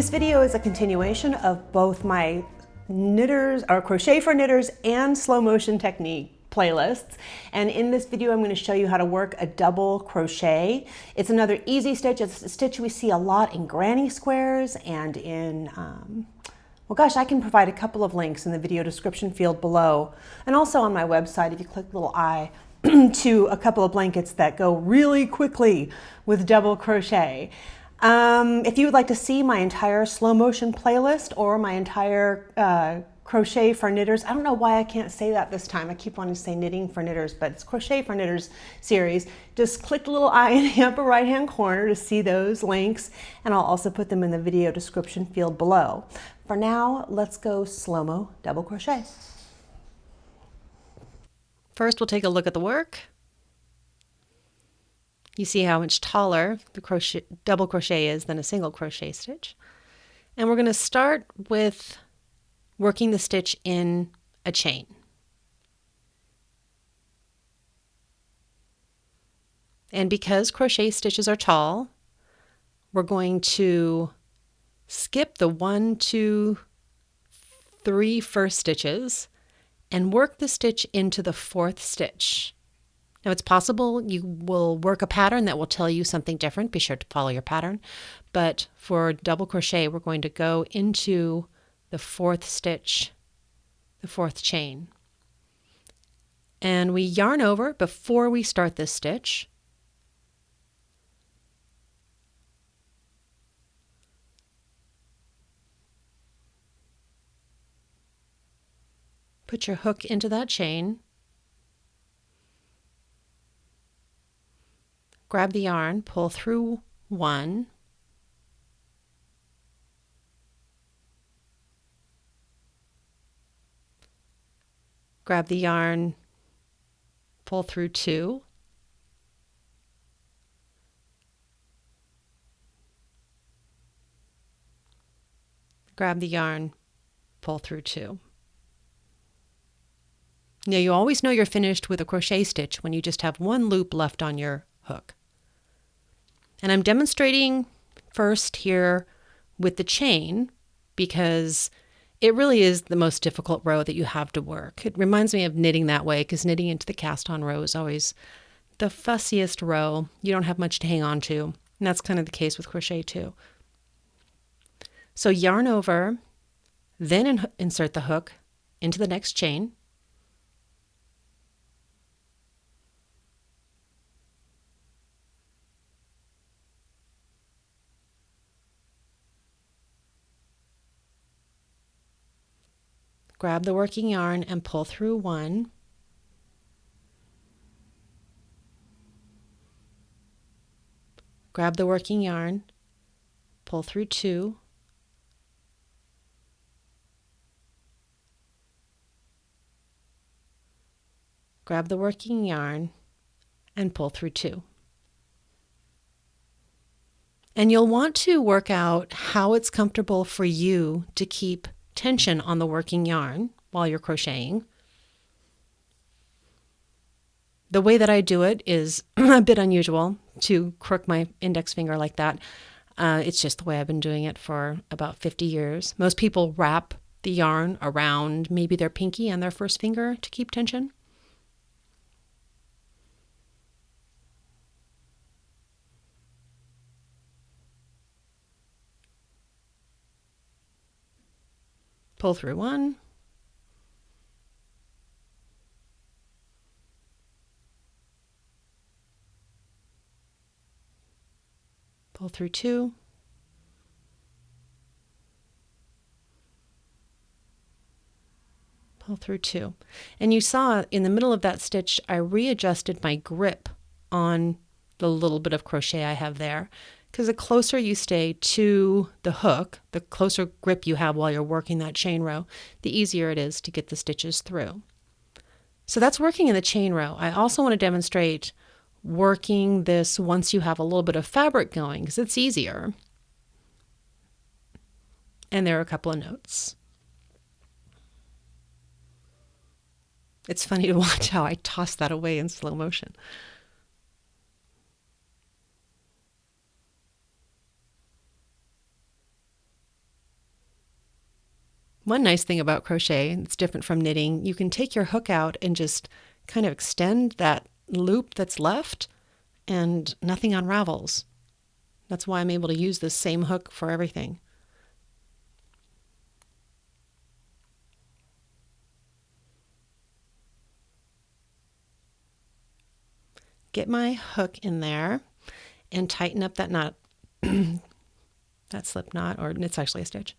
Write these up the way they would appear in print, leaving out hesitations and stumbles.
This video is a continuation of both my knitters or crochet for knitters and slow motion technique playlists. And in this video, I'm going to show you how to work a double crochet. It's another easy stitch. It's a stitch we see a lot in granny squares and in, well gosh, I can provide a couple of links in the video description field below. And also on my website, if you click the little eye, to a couple of blankets that go really quickly with double crochet. If you would like to see my entire slow motion playlist or my entire crochet for knitters, I don't know why I can't say that this time. I keep wanting to say knitting for knitters, but it's crochet for knitters series. Just click the little eye in the upper right hand corner to see those links, and I'll also put them in the video description field below. For now, let's go slow-mo double crochet. First, we'll take a look at the work. You see how much taller the double crochet is than a single crochet stitch. And we're going to start with working the stitch in a chain. And because crochet stitches are tall, we're going to skip the 1, 2, 3 first stitches and work the stitch into the 4th stitch. Now it's possible you will work a pattern that will tell you something different. Be sure to follow your pattern. But for double crochet, we're going to go into the 4th stitch, the 4th chain. And we yarn over before we start this stitch. Put your hook into that chain. Grab the yarn, pull through 1. Grab the yarn, pull through 2. Grab the yarn, pull through 2. Now you always know you're finished with a crochet stitch when you just have 1 loop left on your hook. And I'm demonstrating first here with the chain because it really is the most difficult row that you have to work. It reminds me of knitting that way because knitting into the cast on row is always the fussiest row. You don't have much to hang on to. And that's kind of the case with crochet too. So yarn over, then insert the hook into the next chain. Grab the working yarn and pull through 1. Grab the working yarn, pull through 2. Grab the working yarn and pull through 2. And you'll want to work out how it's comfortable for you to keep tension on the working yarn while you're crocheting. The way that I do it is a bit unusual to crook my index finger like that. It's just the way I've been doing it for about 50 years. Most people wrap the yarn around maybe their pinky and their first finger to keep tension. Pull through 1. Pull through 2. Pull through 2. And you saw in the middle of that stitch, I readjusted my grip on the little bit of crochet I have there. Because the closer you stay to the hook, the closer grip you have while you're working that chain row, the easier it is to get the stitches through. So that's working in the chain row. I also want to demonstrate working this once you have a little bit of fabric going, because it's easier. And there are a couple of notes. It's funny to watch how I toss that away in slow motion. One nice thing about crochet, it's different from knitting, you can take your hook out and just kind of extend that loop that's left and nothing unravels. That's why I'm able to use this same hook for everything. Get my hook in there and tighten up that knot, that slip knot, or it's actually a stitch.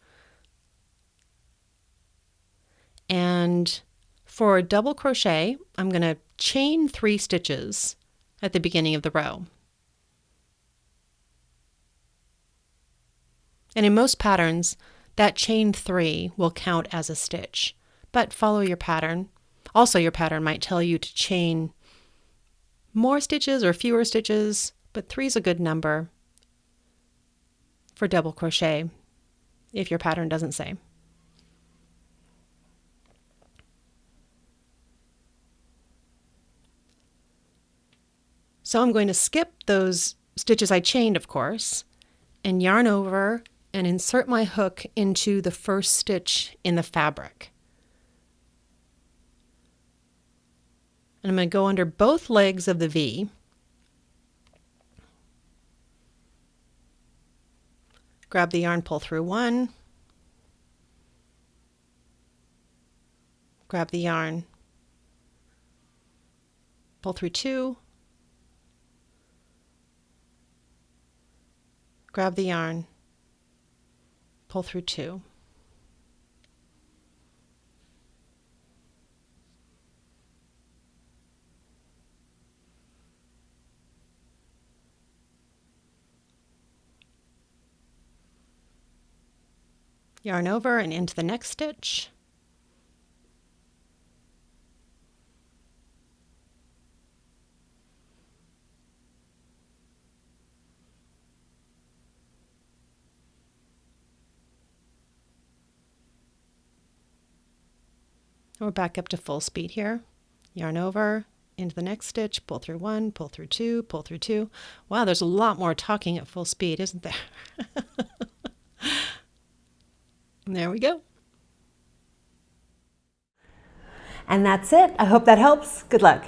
And for a double crochet, I'm going to chain 3 stitches at the beginning of the row. And in most patterns, that chain 3 will count as a stitch, but follow your pattern. Also, your pattern might tell you to chain more stitches or fewer stitches, but 3 is a good number for double crochet if your pattern doesn't say. So I'm going to skip those stitches I chained, of course, and yarn over and insert my hook into the first stitch in the fabric. And I'm going to go under both legs of the V. Grab the yarn, pull through 1. Grab the yarn, pull through 2. Grab the yarn, pull through 2. Yarn over and into the next stitch. We're back up to full speed here. Yarn over, into the next stitch, pull through 1, pull through 2, pull through 2. Wow, there's a lot more talking at full speed, isn't there? And there we go. And that's it. I hope that helps. Good luck.